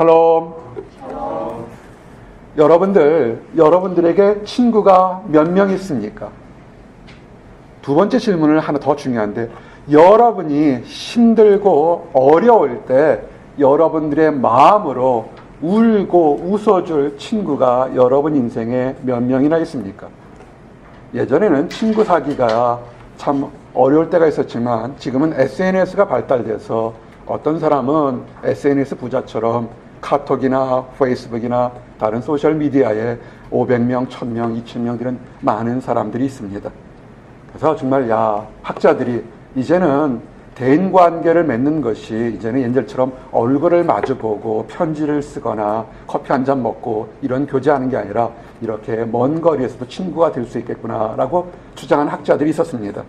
샬롬. 여러분들에게 친구가 몇 명 있습니까? 두 번째 질문을 하나 더 중요한데, 여러분이 힘들고 어려울 때 여러분들의 마음으로 울고 웃어줄 친구가 여러분 인생에 몇 명이나 있습니까? 예전에는 친구 사귀가 참 어려울 때가 있었지만 지금은 SNS가 발달돼서 어떤 사람은 SNS 부자처럼 카톡이나 페이스북이나 다른 소셜미디어에 500명, 1000명, 2000명 이런 많은 사람들이 있습니다. 그래서 정말 학자들이 이제는 대인관계를 맺는 것이 이제는 옛날처럼 얼굴을 마주보고 편지를 쓰거나 커피 한 잔 먹고 이런 교제하는 게 아니라 이렇게 먼 거리에서도 친구가 될 수 있겠구나라고 주장한 학자들이 있었습니다.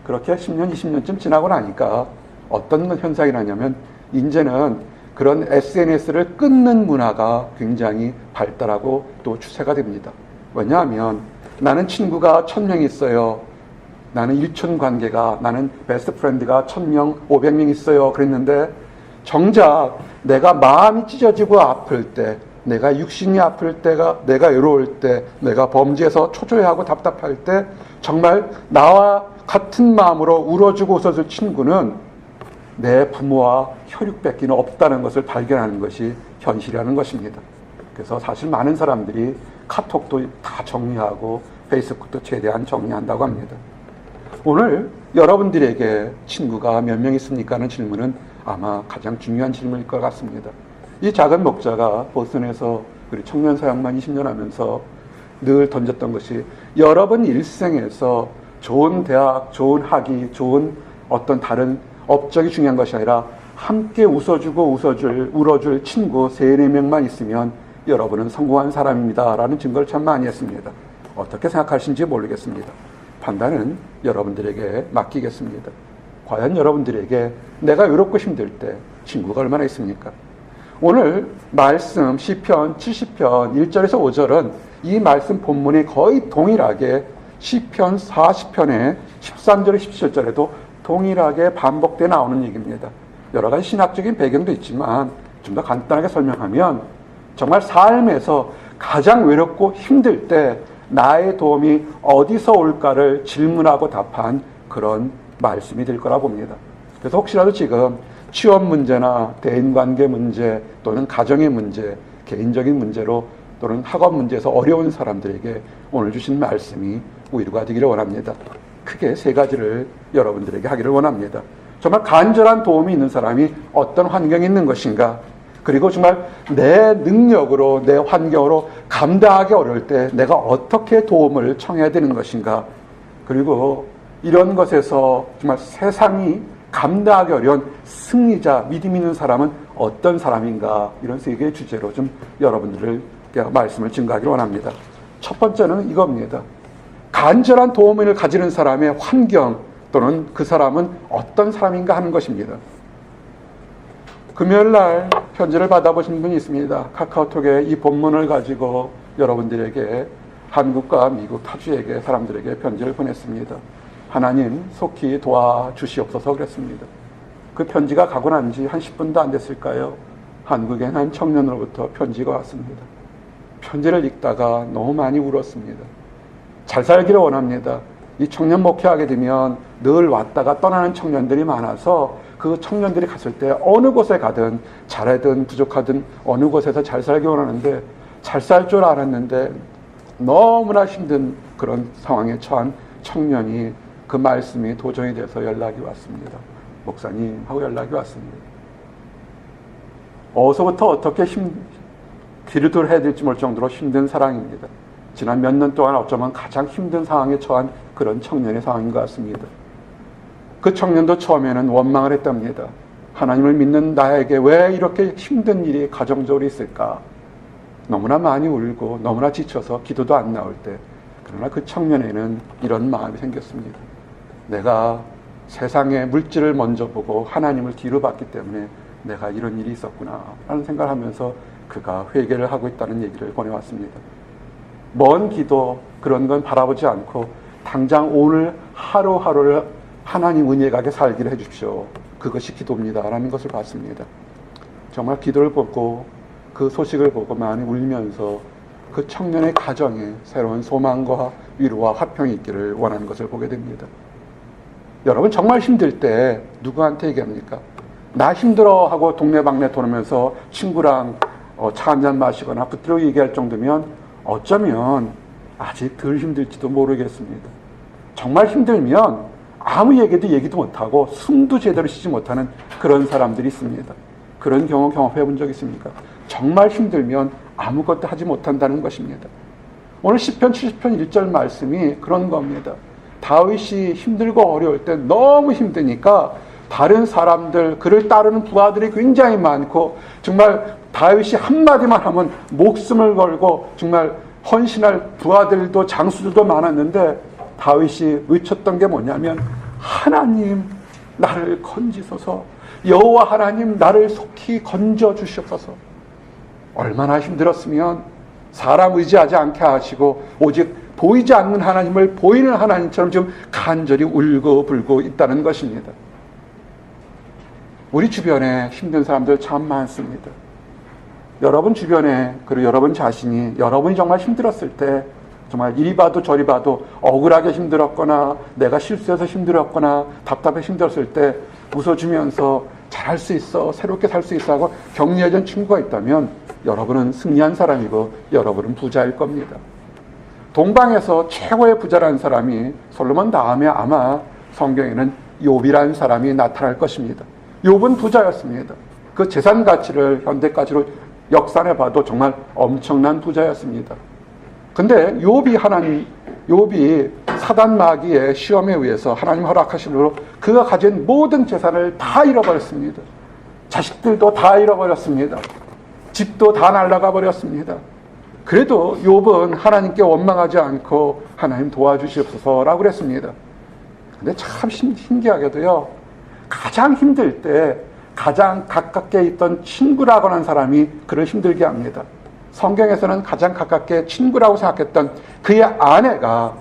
그렇게 10년, 20년쯤 지나고 나니까 어떤 현상이 나냐면 이제는 그런 SNS를 끊는 문화가 굉장히 발달하고 또 추세가 됩니다. 왜냐하면 나는 친구가 1000명 있어요. 나는 일촌 관계가, 나는 베스트 프렌드가 1000명, 500명 있어요. 그랬는데 정작 내가 마음이 찢어지고 아플 때, 내가 육신이 아플 때가, 내가 외로울 때, 내가 범죄에서 초조해하고 답답할 때 정말 나와 같은 마음으로 울어주고 웃어줄 친구는 내 부모와 혈육밖에는 없다는 것을 발견하는 것이 현실이라는 것입니다. 그래서 사실 많은 사람들이 카톡도 다 정리하고 페이스북도 최대한 정리한다고 합니다. 오늘 여러분들에게 친구가 몇 명 있습니까? 하는 질문은 아마 가장 중요한 질문일 것 같습니다. 이 작은 목자가 보스턴에서 우리 청년 사역만 20년 하면서 늘 던졌던 것이, 여러분 일생에서 좋은 대학, 좋은 학위, 좋은 어떤 다른 업적이 중요한 것이 아니라 함께 웃어주고 울어줄 친구 3-4명만 있으면 여러분은 성공한 사람입니다 라는 증거를 참 많이 했습니다. 어떻게 생각하시는지 모르겠습니다. 판단은 여러분들에게 맡기겠습니다. 과연 여러분들에게 내가 외롭고 힘들 때 친구가 얼마나 있습니까? 오늘 말씀 시편 70편 1절에서 5절은 이 말씀 본문이 거의 동일하게 시편 40편의 13절에 17절에도 동일하게 반복돼 나오는 얘기입니다. 여러 가지 신학적인 배경도 있지만 좀 더 간단하게 설명하면 정말 삶에서 가장 외롭고 힘들 때 나의 도움이 어디서 올까를 질문하고 답한 그런 말씀이 될 거라 봅니다. 그래서 혹시라도 지금 취업 문제나 대인관계 문제 또는 가정의 문제, 개인적인 문제로 또는 학업 문제에서 어려운 사람들에게 오늘 주신 말씀이 위로가 되기를 원합니다. 크게 3가지를 여러분들에게 하기를 원합니다. 정말 간절한 도움이 있는 사람이 어떤 환경에 있는 것인가, 그리고 정말 내 능력으로, 내 환경으로 감당하기 어려울 때 내가 어떻게 도움을 청해야 되는 것인가, 그리고 이런 것에서 정말 세상이 감당하기 어려운 승리자, 믿음 있는 사람은 어떤 사람인가, 이런 3개의 주제로 좀 여러분들을 말씀을 증거하기를 원합니다. 첫 번째는 이겁니다. 간절한 도움을 가지는 사람의 환경 또는 그 사람은 어떤 사람인가 하는 것입니다. 금요일날 편지를 받아보신 분이 있습니다. 카카오톡에 이 본문을 가지고 여러분들에게 한국과 미국 타주에게 사람들에게 편지를 보냈습니다. 하나님 속히 도와주시옵소서 그랬습니다. 그 편지가 가고 난 지 한 10분도 안 됐을까요? 한국에 한 청년으로부터 편지가 왔습니다. 편지를 읽다가 너무 많이 울었습니다. 잘 살기를 원합니다. 이 청년 목회하게 되면 늘 왔다가 떠나는 청년들이 많아서 그 청년들이 갔을 때 어느 곳에 가든 잘하든 부족하든 어느 곳에서 잘 살기 원하는데 잘 살 줄 알았는데 너무나 힘든 그런 상황에 처한 청년이 그 말씀이 도전이 돼서 연락이 왔습니다. 목사님 하고 연락이 왔습니다. 어디서부터 어떻게 기도를 해야 될지 모를 정도로 힘든 상황입니다. 지난 몇 년 동안 어쩌면 가장 힘든 상황에 처한 그런 청년의 상황인 것 같습니다. 그 청년도 처음에는 원망을 했답니다. 하나님을 믿는 나에게 왜 이렇게 힘든 일이 가정적으로 있을까? 너무나 많이 울고 너무나 지쳐서 기도도 안 나올 때, 그러나 그 청년에는 이런 마음이 생겼습니다. 내가 세상의 물질을 먼저 보고 하나님을 뒤로 봤기 때문에 내가 이런 일이 있었구나 라는 생각을 하면서 그가 회개를 하고 있다는 얘기를 보내왔습니다. 먼 기도 그런 건 바라보지 않고 당장 오늘 하루하루를 하나님 은혜 가게 살기를 해주십시오. 그것이 기도입니다 라는 것을 봤습니다. 정말 기도를 보고 그 소식을 보고 많이 울면서 그 청년의 가정에 새로운 소망과 위로와 화평이 있기를 원하는 것을 보게 됩니다. 여러분 정말 힘들 때 누구한테 얘기합니까? 나 힘들어 하고 동네방네 돌으면서 친구랑 차 한잔 마시거나 붙들어 얘기할 정도면 어쩌면 아직 덜 힘들지도 모르겠습니다. 정말 힘들면 아무 얘기도 못하고 숨도 제대로 쉬지 못하는 그런 사람들이 있습니다. 그런 경험 경험해 본 적 있습니까? 정말 힘들면 아무것도 하지 못한다는 것입니다. 오늘 시편 70편 1절 말씀이 그런 겁니다. 다윗이 힘들고 어려울 때 너무 힘드니까 다른 사람들, 그를 따르는 부하들이 굉장히 많고 정말 다윗이 한마디만 하면 목숨을 걸고 정말 헌신할 부하들도 장수들도 많았는데 다윗이 외쳤던 게 뭐냐면 하나님 나를 건지소서, 여호와 하나님 나를 속히 건져 주시옵소서. 얼마나 힘들었으면 사람 의지하지 않게 하시고 오직 보이지 않는 하나님을 보이는 하나님처럼 지금 간절히 울고불고 있다는 것입니다. 우리 주변에 힘든 사람들 참 많습니다. 여러분 주변에 그리고 여러분 자신이 여러분이 정말 힘들었을 때 정말 이리 봐도 저리 봐도 억울하게 힘들었거나 내가 실수해서 힘들었거나 답답해 힘들었을 때 웃어주면서 잘할 수 있어, 새롭게 살 수 있어 하고 격려해준 친구가 있다면 여러분은 승리한 사람이고 여러분은 부자일 겁니다. 동방에서 최고의 부자라는 사람이 솔로몬 다음에 아마 성경에는 욥이라는 사람이 나타날 것입니다. 욥은 부자였습니다. 그 재산 가치를 현대 가치로 역산해 봐도 정말 엄청난 부자였습니다. 근데 욥이 사단 마귀의 시험에 의해서 하나님 허락하신 대로 그가 가진 모든 재산을 다 잃어버렸습니다. 자식들도 다 잃어버렸습니다. 집도 다 날아가 버렸습니다. 그래도 욥은 하나님께 원망하지 않고 하나님 도와주시옵소서라고 그랬습니다. 근데 참 신기하게도요, 가장 힘들 때 가장 가깝게 있던 친구라고 하는 사람이 그를 힘들게 합니다. 성경에서는 가장 가깝게 친구라고 생각했던 그의 아내가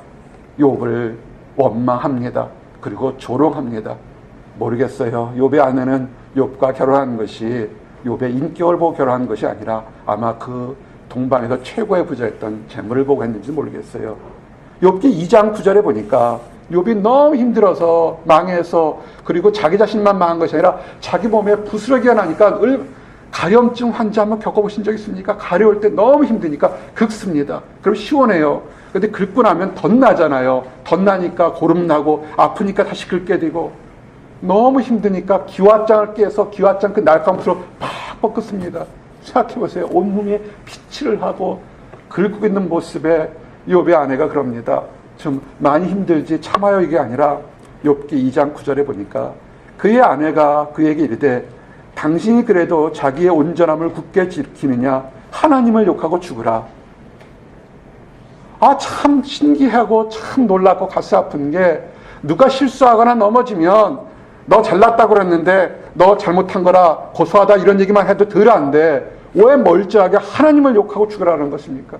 욥을 원망합니다. 그리고 조롱합니다. 모르겠어요. 욥의 아내는 욥과 결혼한 것이 욥의 인격을 보고 결혼한 것이 아니라 아마 그 동방에서 최고의 부자였던 재물을 보고 했는지 모르겠어요. 욥기 2장 9절에 보니까 욥이 너무 힘들어서 망해서 그리고 자기 자신만 망한 것이 아니라 자기 몸에 부스러기가 나니까 가려움증 환자 한번 겪어보신 적 있습니까? 가려울 때 너무 힘드니까 긁습니다. 그럼 시원해요. 근데 긁고 나면 덧나잖아요. 덧나니까 고름나고 아프니까 다시 긁게 되고 너무 힘드니까 기와장을 깨서 기와장 그 날카로운 팍 뻗겠습니다. 생각해보세요. 온몸에 피칠을 하고 긁고 있는 모습에 욥의 아내가 그럽니다. 좀 많이 힘들지 참아요 이게 아니라 욥기 2장 9절에 보니까 그의 아내가 그에게 이르되 당신이 그래도 자기의 온전함을 굳게 지키느냐 하나님을 욕하고 죽으라. 참 신기하고 참 놀랍고 가슴 아픈 게 누가 실수하거나 넘어지면 너 잘났다고 그랬는데 너 잘못한 거라 고소하다 이런 얘기만 해도 덜 안 돼. 왜 멀쩡하게 하나님을 욕하고 죽으라는 것입니까?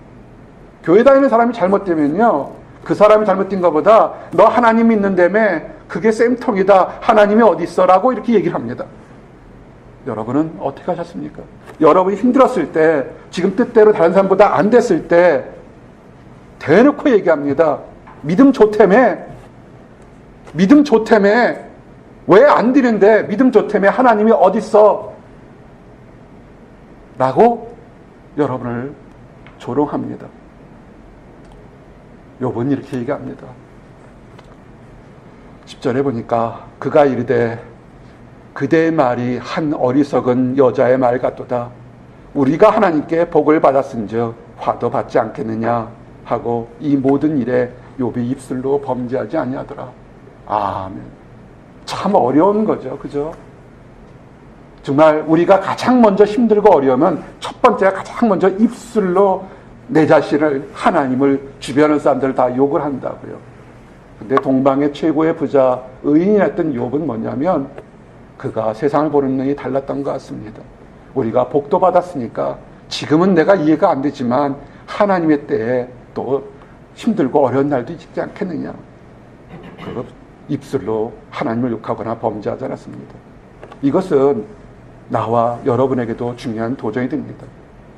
교회 다니는 사람이 잘못되면요, 그 사람이 잘못된 것보다 너 하나님 믿는다며 그게 쌤통이다, 하나님이 어디 있어 라고 이렇게 얘기를 합니다. 여러분은 어떻게 하셨습니까? 여러분이 힘들었을 때, 지금 뜻대로 다른 사람보다 안 됐을 때 대놓고 얘기합니다. 믿음 좋다며 왜 안 되는데 믿음 좋다며 하나님이 어디 있어 라고 여러분을 조롱합니다. 욥은 이렇게 얘기합니다. 10절에 보니까 그가 이르되 그대의 말이 한 어리석은 여자의 말 같도다. 우리가 하나님께 복을 받았은즉 화도 받지 않겠느냐 하고 이 모든 일에 욥이 입술로 범죄하지 아니하더라. 아멘. 참 어려운 거죠. 그죠? 정말 우리가 가장 먼저 힘들고 어려우면 첫 번째가 가장 먼저 입술로 내 자신을, 하나님을, 주변의 사람들을 다 욕을 한다고요. 근데 동방의 최고의 부자, 의인이었던 욥은 뭐냐면 그가 세상을 보는 눈이 달랐던 것 같습니다. 우리가 복도 받았으니까 지금은 내가 이해가 안 되지만 하나님의 때에 또 힘들고 어려운 날도 있지 않겠느냐. 그리고 입술로 하나님을 욕하거나 범죄하지 않았습니다. 이것은 나와 여러분에게도 중요한 도전이 됩니다.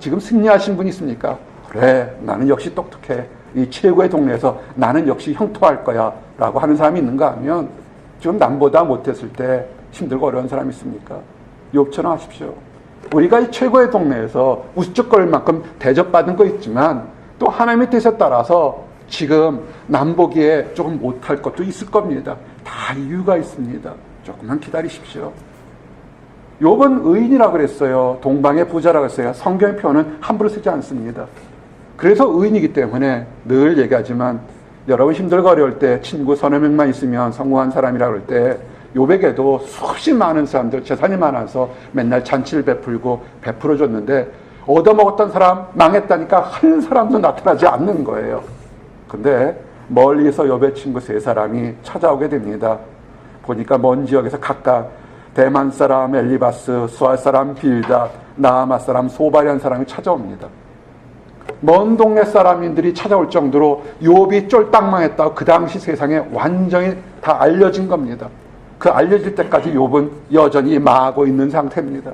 지금 승리하신 분 있습니까? 그래, 나는 역시 똑똑해. 이 최고의 동네에서 나는 역시 형통할 거야 라고 하는 사람이 있는가 하면 지금 남보다 못했을 때 힘들고 어려운 사람이 있습니까? 욥처럼 하십시오. 우리가 이 최고의 동네에서 우습적거릴 만큼 대접받은 거 있지만 또 하나님의 뜻에 따라서 지금 남보기에 조금 못할 것도 있을 겁니다. 다 이유가 있습니다. 조금만 기다리십시오. 욥은 의인이라고 그랬어요. 동방의 부자라고 했어요. 성경의 표현은 함부로 쓰지 않습니다. 그래서 의인이기 때문에 늘 얘기하지만 여러분 힘들고 어려울 때 친구 서너 명만 있으면 성공한 사람이라고 할 때 욥에게도 수없이 많은 사람들 재산이 많아서 맨날 잔치를 베풀어 줬는데 얻어먹었던 사람 망했다니까 한 사람도 나타나지 않는 거예요. 근데 멀리서 욥의 친구 세 사람이 찾아오게 됩니다. 보니까 먼 지역에서 각각 대만 사람 엘리바스, 수알 사람 빌닷, 나아마 사람 소발이라는 사람이 찾아옵니다. 먼 동네 사람들이 찾아올 정도로 욥이 쫄딱 망했다고 그 당시 세상에 완전히 다 알려진 겁니다. 그 알려질 때까지 욥은 여전히 망하고 있는 상태입니다.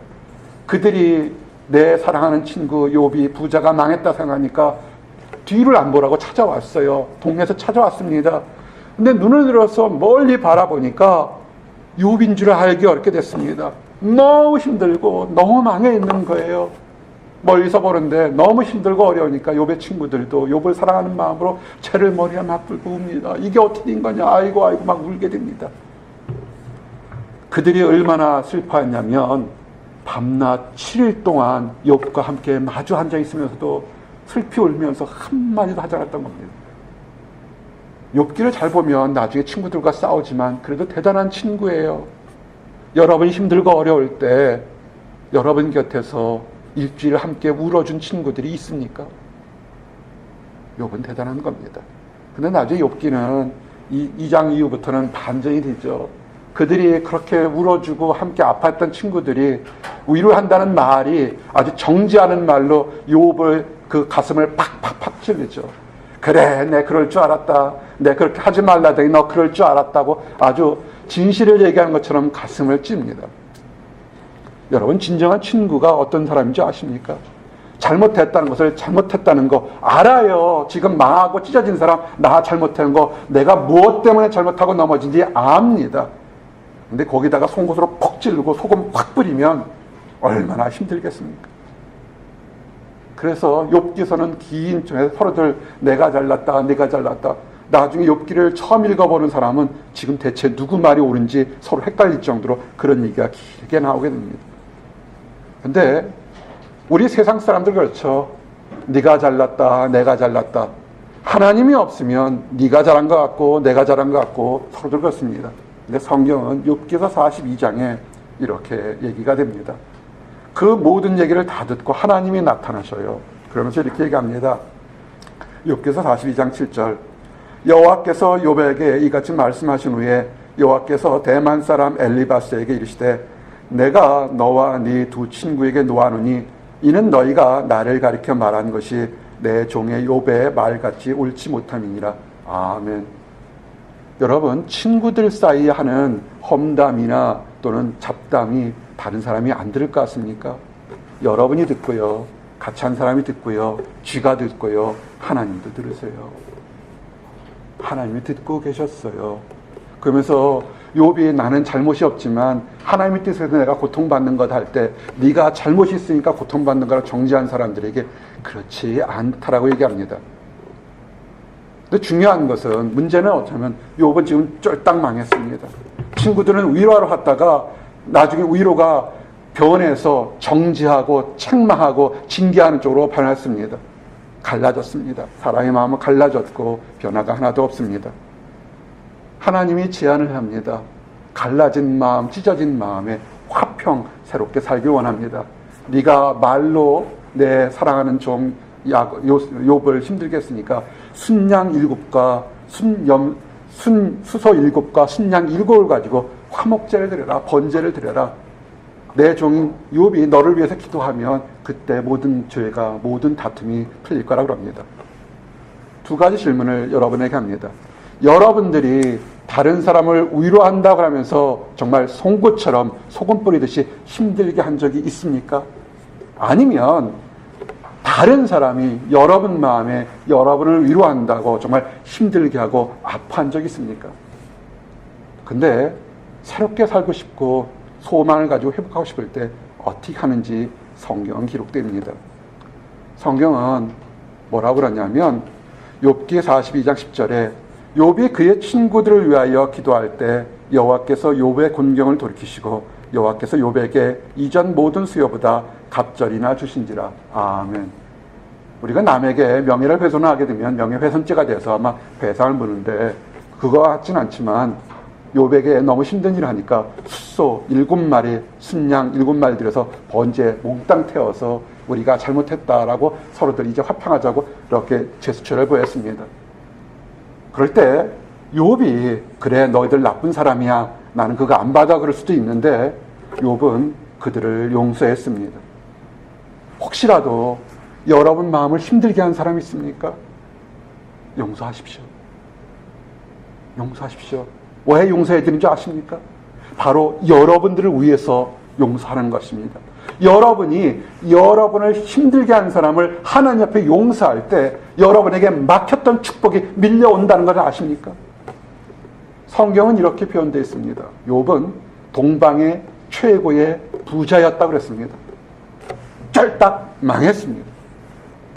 그들이 내 사랑하는 친구 욥이 부자가 망했다 생각하니까 뒤를 안 보라고 찾아왔어요. 동네에서 찾아왔습니다. 근데 눈을 들어서 멀리 바라보니까 욥인 줄 알기 어렵게 됐습니다. 너무 힘들고 너무 망해 있는 거예요. 멀리서 보는데 너무 힘들고 어려우니까 욥의 친구들도 욥을 사랑하는 마음으로 채를 머리에 막 들고 웁니다. 이게 어떻게 된 거냐, 아이고 아이고 막 울게 됩니다. 그들이 얼마나 슬퍼했냐면 밤낮 7일 동안 욥과 함께 마주 앉아 있으면서도 슬피 울면서 한마디도 하지 않았던 겁니다. 욥기를 잘 보면 나중에 친구들과 싸우지만 그래도 대단한 친구예요. 여러분이 힘들고 어려울 때 여러분 곁에서 일주일 함께 울어준 친구들이 있습니까? 욥은 대단한 겁니다. 근데 나중에 욥기는 2장 이후부터는 반전이 되죠. 그들이 그렇게 울어주고 함께 아팠던 친구들이 위로한다는 말이 아주 정지하는 말로 욥을 그 가슴을 팍팍팍 찔르죠. 그래, 내 그럴 줄 알았다. 내 그렇게 하지 말라더니 너 그럴 줄 알았다고 아주 진실을 얘기하는 것처럼 가슴을 찝니다. 여러분, 진정한 친구가 어떤 사람인지 아십니까? 잘못했다는 것을 잘못했다는 거 알아요. 지금 망하고 찢어진 사람, 나 잘못한 거, 내가 무엇 때문에 잘못하고 넘어진지 압니다. 근데 거기다가 송곳으로 퍽 찌르고 소금 확 뿌리면 얼마나 힘들겠습니까? 그래서 욥기서는 긴 쪽에 서로들 내가 잘났다, 내가 잘났다. 나중에 욥기를 처음 읽어보는 사람은 지금 대체 누구 말이 옳은지 서로 헷갈릴 정도로 그런 얘기가 길게 나오게 됩니다. 근데 우리 세상 사람들 그렇죠. 네가 잘났다, 내가 잘났다. 하나님이 없으면 네가 잘한 것 같고 내가 잘한 것 같고 서로들 그렇습니다. 근데 성경은 욥기서 42장에 이렇게 얘기가 됩니다. 그 모든 얘기를 다 듣고 하나님이 나타나셔요. 그러면서 이렇게 얘기합니다. 욥기서 42장 7절. 여호와께서 욥에게 이같이 말씀하신 후에 여호와께서 대만 사람 엘리바스에게 이르시되 내가 너와 네 두 친구에게 노하노니 이는 너희가 나를 가리켜 말한 것이 내 종의 욥의 말같이 옳지 못함이니라. 아멘. 여러분, 친구들 사이에 하는 험담이나 또는 잡담이 다른 사람이 안 들을 것 같습니까? 여러분이 듣고요, 같이 한 사람이 듣고요, 쥐가 듣고요, 하나님도 들으세요. 하나님이 듣고 계셨어요. 그러면서 욥이 나는 잘못이 없지만 하나님의 뜻에서 내가 고통받는 것 할 때 네가 잘못이 있으니까 고통받는 거라 정죄한 사람들에게 그렇지 않다라고 얘기합니다. 근데 중요한 것은 문제는 어쩌면 욥은 지금 쫄딱 망했습니다. 친구들은 위로하러 갔다가 나중에 위로가 변해서 정지하고 책망하고 징계하는 쪽으로 변했습니다. 갈라졌습니다. 사람의 마음은 갈라졌고 변화가 하나도 없습니다. 하나님이 제안을 합니다. 갈라진 마음, 찢어진 마음에 화평, 새롭게 살길 원합니다. 네가 말로 내 사랑하는 종 욥을 힘들게 했으니까 순양 7과 수소 7과 순양 7을 가지고 화목제를 드려라, 번제를 드려라. 내 종인 욥이 너를 위해서 기도하면 그때 모든 죄가, 모든 다툼이 풀릴 거라고 합니다. 두 가지 질문을 여러분에게 합니다. 여러분들이 다른 사람을 위로한다고 하면서 정말 송곳처럼 소금 뿌리듯이 힘들게 한 적이 있습니까? 아니면 다른 사람이 여러분 마음에 여러분을 위로한다고 정말 힘들게 하고 아파한 적 있습니까? 근데 새롭게 살고 싶고 소망을 가지고 회복하고 싶을 때 어떻게 하는지 성경은 기록됩니다. 성경은 뭐라고 그러냐면 욥기 42장 10절에 욥이 그의 친구들을 위하여 기도할 때 여호와께서 욥의 곤경을 돌이키시고 여호와께서 욥에게 이전 모든 수여보다 갑절이나 주신지라. 아멘. 우리가 남에게 명예를 훼손하게 되면 명예훼손죄가 돼서 아마 배상을 물는데 그거 같진 않지만 욥에게 너무 힘든 일을 하니까 숫소 7마리, 순양 7마리 들여서 번제 몽땅 태워서 우리가 잘못했다라고 서로들 이제 화평하자고 이렇게 제스처를 보였습니다. 그럴 때 욥이 그래 너희들 나쁜 사람이야 나는 그거 안 받아 그럴 수도 있는데 욥은 그들을 용서했습니다. 혹시라도 여러분 마음을 힘들게 한 사람이 있습니까? 용서하십시오. 용서하십시오. 왜 용서해야 되는지 아십니까? 바로 여러분들을 위해서 용서하는 것입니다. 여러분이 여러분을 힘들게 한 사람을 하나님 앞에 용서할 때 여러분에게 막혔던 축복이 밀려온다는 것을 아십니까? 성경은 이렇게 표현되어 있습니다. 욥은 동방의 최고의 부자였다고 그랬습니다. 쫄딱 망했습니다.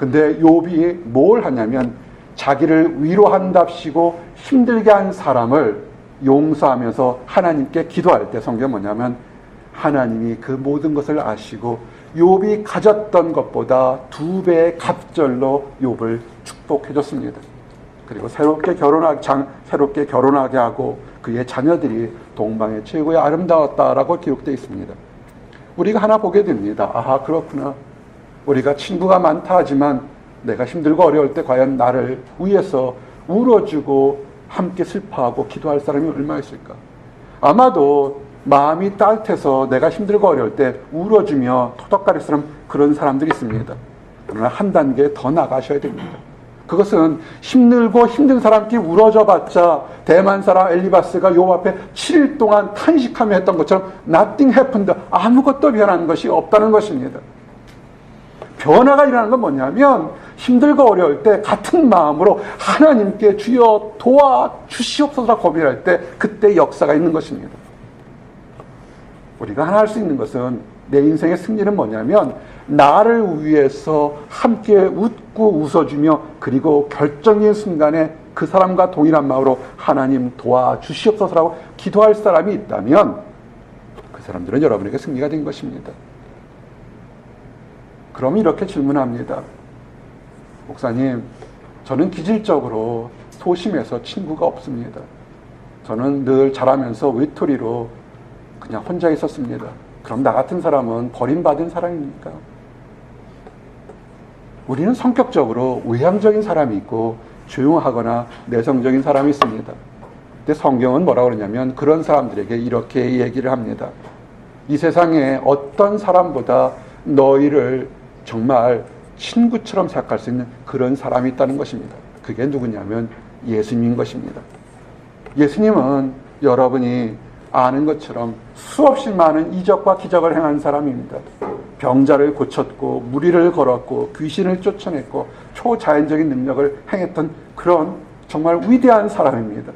근데 욥이 뭘 하냐면 자기를 위로한답시고 힘들게 한 사람을 용서하면서 하나님께 기도할 때 성경은 뭐냐면 하나님이 그 모든 것을 아시고 욥이 가졌던 것보다 2배의 갑절로 욥을 축복해 줬습니다. 그리고 새롭게 결혼하게 하고 그의 자녀들이 동방의 최고의 아름다웠다라고 기록되어 있습니다. 우리가 하나 보게 됩니다. 아하, 그렇구나. 우리가 친구가 많다 하지만 내가 힘들고 어려울 때 과연 나를 위해서 울어주고 함께 슬퍼하고 기도할 사람이 얼마나 있을까? 아마도 마음이 따뜻해서 내가 힘들고 어려울 때 울어주며 토닥거리처럼 그런 사람들이 있습니다. 그러나 한 단계 더 나가셔야 됩니다. 그것은 힘들고 힘든 사람끼리 울어줘 봤자 대만 사람 엘리바스가 욥 앞에 7일 동안 탄식하며 했던 것처럼 nothing happened, 아무것도 변한 것이 없다는 것입니다. 변화가 일어나는 건 뭐냐면 힘들고 어려울 때 같은 마음으로 하나님께 주여 도와주시옵소서라고 고민할 때 그때 역사가 있는 것입니다. 우리가 하나 할 수 있는 것은 내 인생의 승리는 뭐냐면 나를 위해서 함께 웃고 웃어주며 그리고 결정적인 순간에 그 사람과 동일한 마음으로 하나님 도와주시옵소서라고 기도할 사람이 있다면 그 사람들은 여러분에게 승리가 된 것입니다. 그럼 이렇게 질문합니다. 목사님, 저는 기질적으로 소심해서 친구가 없습니다. 저는 늘 자라면서 외톨이로 그냥 혼자 있었습니다. 그럼 나 같은 사람은 버림받은 사람입니까? 우리는 성격적으로 외향적인 사람이 있고 조용하거나 내성적인 사람이 있습니다. 근데 성경은 뭐라고 그러냐면 그런 사람들에게 이렇게 얘기를 합니다. 이 세상에 어떤 사람보다 너희를 정말 친구처럼 생각할 수 있는 그런 사람이 있다는 것입니다. 그게 누구냐면 예수님인 것입니다. 예수님은 여러분이 아는 것처럼 수없이 많은 이적과 기적을 행한 사람입니다. 병자를 고쳤고 무리를 걸었고 귀신을 쫓아냈고 초자연적인 능력을 행했던 그런 정말 위대한 사람입니다.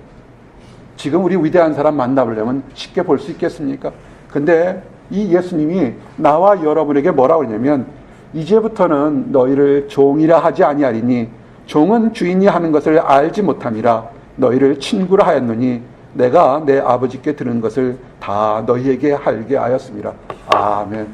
지금 우리 위대한 사람 만나보려면 쉽게 볼 수 있겠습니까? 근데 이 예수님이 나와 여러분에게 뭐라고 하냐면 이제부터는 너희를 종이라 하지 아니하리니 종은 주인이 하는 것을 알지 못함이라 너희를 친구라 하였노니 내가 내 아버지께 들은 것을 다 너희에게 알게 하였습니다. 아멘.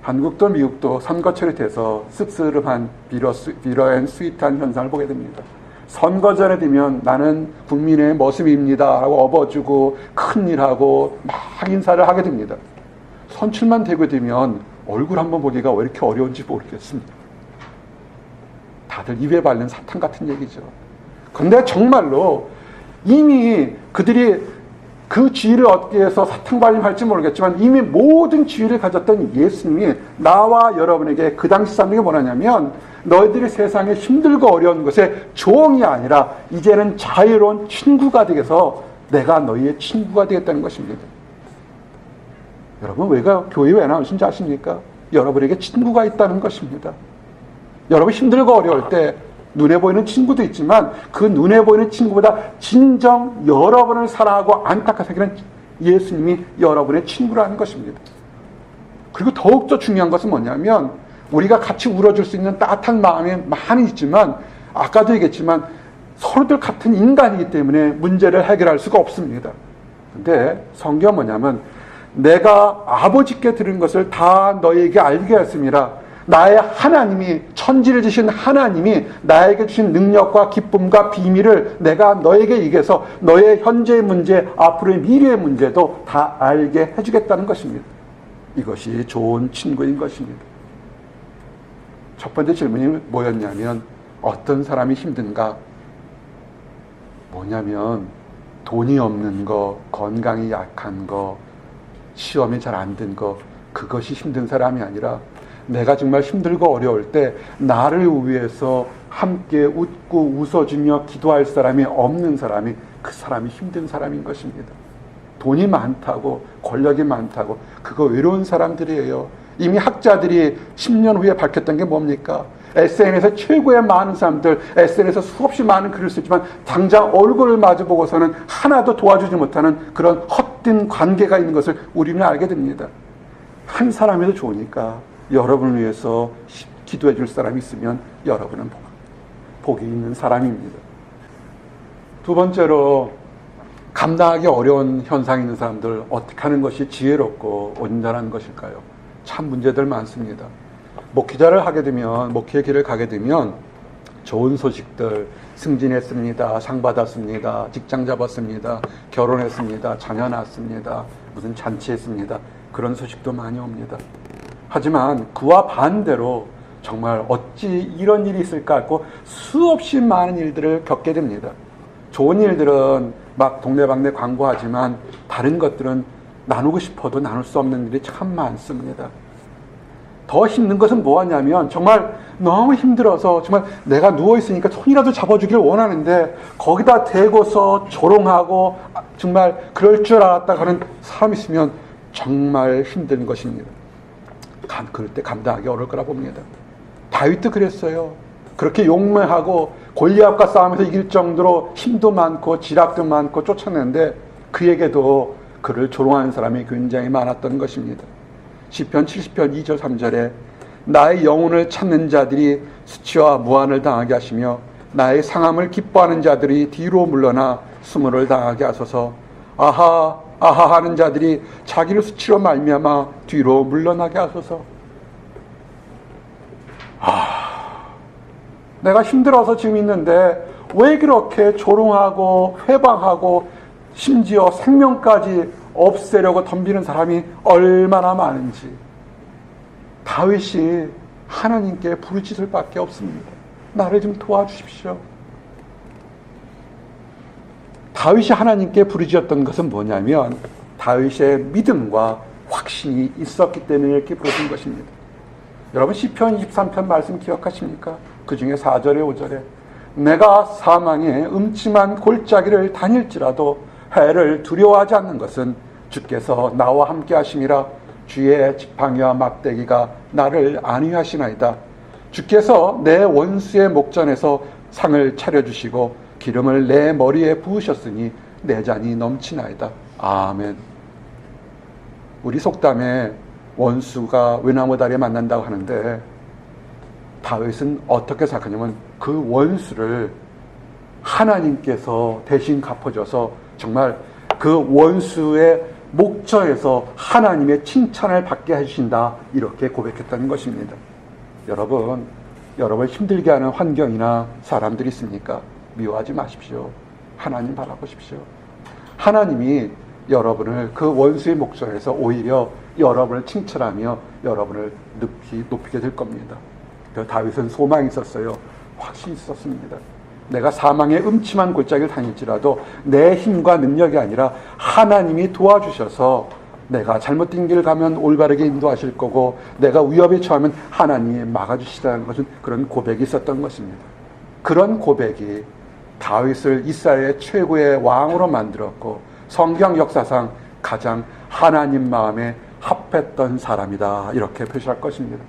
한국도 미국도 선거철이 돼서 씁쓸한 비러 앤 스윗한 현상을 보게 됩니다. 선거 전에 되면 나는 국민의 모습입니다 하고 업어주고 큰일하고 막 인사를 하게 됩니다. 선출만 되게 되면 얼굴 한번 보기가 왜 이렇게 어려운지 모르겠습니다. 다들 입에 바른 사탕 같은 얘기죠. 근데 정말로 이미 그들이 그 지위를 얻기 위해서 사탕발림할지 모르겠지만 이미 모든 지위를 가졌던 예수님이 나와 여러분에게 그 당시 사람에게 뭐냐면 너희들이 세상에 힘들고 어려운 것에 종이 아니라 이제는 자유로운 친구가 되겠어 내가 너희의 친구가 되겠다는 것입니다. 여러분, 교회 왜 나오신지 아십니까? 여러분에게 친구가 있다는 것입니다. 여러분 힘들고 어려울 때 눈에 보이는 친구도 있지만 그 눈에 보이는 친구보다 진정 여러분을 사랑하고 안타깝게 생기는 예수님이 여러분의 친구라는 것입니다. 그리고 더욱더 중요한 것은 뭐냐면 우리가 같이 울어줄 수 있는 따뜻한 마음이 많이 있지만 아까도 얘기했지만 서로들 같은 인간이기 때문에 문제를 해결할 수가 없습니다. 근데 성경은 뭐냐면 내가 아버지께 들은 것을 다 너희에게 알게 하였습니다. 나의 하나님이 천지를 지신 하나님이 나에게 주신 능력과 기쁨과 비밀을 내가 너에게 얘기해서 너의 현재의 문제, 앞으로의 미래의 문제도 다 알게 해주겠다는 것입니다. 이것이 좋은 친구인 것입니다. 첫 번째 질문이 뭐였냐면 어떤 사람이 힘든가? 뭐냐면 돈이 없는 거, 건강이 약한 거, 시험이 잘 안 된 거, 그것이 힘든 사람이 아니라 내가 정말 힘들고 어려울 때 나를 위해서 함께 웃고 웃어주며 기도할 사람이 없는 사람이 그 사람이 힘든 사람인 것입니다. 돈이 많다고 권력이 많다고 그거 외로운 사람들이에요. 이미 학자들이 10년 후에 밝혔던 게 뭡니까? SNS에 최고의 많은 사람들, SNS에 수없이 많은 글을 쓰지만 당장 얼굴을 마주보고서는 하나도 도와주지 못하는 그런 헛된 관계가 있는 것을 우리는 알게 됩니다. 한 사람이도 좋으니까 여러분을 위해서 기도해 줄 사람이 있으면 여러분은 복이 있는 사람입니다. 두 번째로 감당하기 어려운 현상이 있는 사람들 어떻게 하는 것이 지혜롭고 온전한 것일까요? 참 문제들 많습니다. 목회자를 하게 되면, 목회의 길을 가게 되면 좋은 소식들, 승진했습니다, 상 받았습니다, 직장 잡았습니다, 결혼했습니다, 자녀 낳았습니다, 무슨 잔치했습니다, 그런 소식도 많이 옵니다. 하지만 그와 반대로 정말 어찌 이런 일이 있을까 하고 수없이 많은 일들을 겪게 됩니다. 좋은 일들은 막 동네방네 광고하지만 다른 것들은 나누고 싶어도 나눌 수 없는 일이 참 많습니다. 더 힘든 것은 뭐하냐면 정말 너무 힘들어서 정말 내가 누워있으니까 손이라도 잡아주길 원하는데 거기다 대고서 조롱하고 정말 그럴 줄 알았다 하는 사람이 있으면 정말 힘든 것입니다. 그럴 때 감당하기 어려울 거라 봅니다. 다윗도 그랬어요. 그렇게 용맹하고 골리앗과 싸우면서 이길 정도로 힘도 많고 지략도 많고 쫓아냈는데 그에게도 그를 조롱하는 사람이 굉장히 많았던 것입니다. 시편 70편 2절 3절에 나의 영혼을 찾는 자들이 수치와 무한을 당하게 하시며 나의 상함을 기뻐하는 자들이 뒤로 물러나 수모를 당하게 하소서. 아하 아하 하는 자들이 자기를 수치로 말미암아 뒤로 물러나게 하소서. 내가 힘들어서 지금 있는데 왜 그렇게 조롱하고 회방하고 심지어 생명까지 없애려고 덤비는 사람이 얼마나 많은지. 다윗이 하나님께 부르짖을 밖에 없습니다. 나를 좀 도와주십시오. 다윗이 하나님께 부르짖었던 것은 뭐냐면 다윗의 믿음과 확신이 있었기 때문에 이렇게 부르신 것입니다. 여러분 시편 23편 말씀 기억하십니까? 그 중에 4절에 5절에 내가 사망의 음침한 골짜기를 다닐지라도 해를 두려워하지 않는 것은 주께서 나와 함께 하심이라. 주의 지팡이와 막대기가 나를 안위하시나이다. 주께서 내 원수의 목전에서 상을 차려주시고 기름을 내 머리에 부으셨으니 내 잔이 넘치나이다. 아멘. 우리 속담에 원수가 외나무 다리에 만난다고 하는데 다윗은 어떻게 생각하냐면 그 원수를 하나님께서 대신 갚아줘서 정말 그 원수의 목전에서 하나님의 칭찬을 받게 해주신다, 이렇게 고백했다는 것입니다. 여러분 힘들게 하는 환경이나 사람들이 있습니까? 미워하지 마십시오. 하나님 바라보십시오. 하나님이 여러분을 그 원수의 목전에서 오히려 여러분을 칭찬하며 여러분을 높이게 될 겁니다. 다윗은 소망이 있었어요. 확신이 있었습니다. 내가 사망의 음침한 골짜기를 다닐지라도 내 힘과 능력이 아니라 하나님이 도와주셔서 내가 잘못된 길을 가면 올바르게 인도하실 거고 내가 위협에 처하면 하나님이 막아주시다는 것은 그런 고백이 있었던 것입니다. 그런 고백이 다윗을 이스라엘의 최고의 왕으로 만들었고 성경 역사상 가장 하나님 마음에 합했던 사람이다, 이렇게 표시할 것입니다.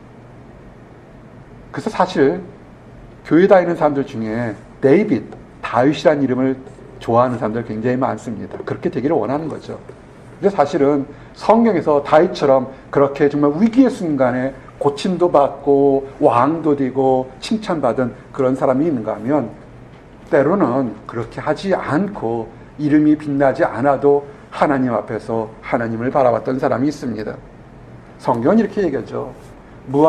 그래서 사실 교회 다니는 사람들 중에 다윗이라는 이름을 좋아하는 사람들 굉장히 많습니다. 그렇게 되기를 원하는 거죠. 근데 사실은 성경에서 다윗처럼 그렇게 정말 위기의 순간에 고침도 받고 왕도 되고 칭찬받은 그런 사람이 있는가 하면 때로는 그렇게 하지 않고 이름이 빛나지 않아도 하나님 앞에서 하나님을 바라봤던 사람이 있습니다. 성경은 이렇게 얘기하죠.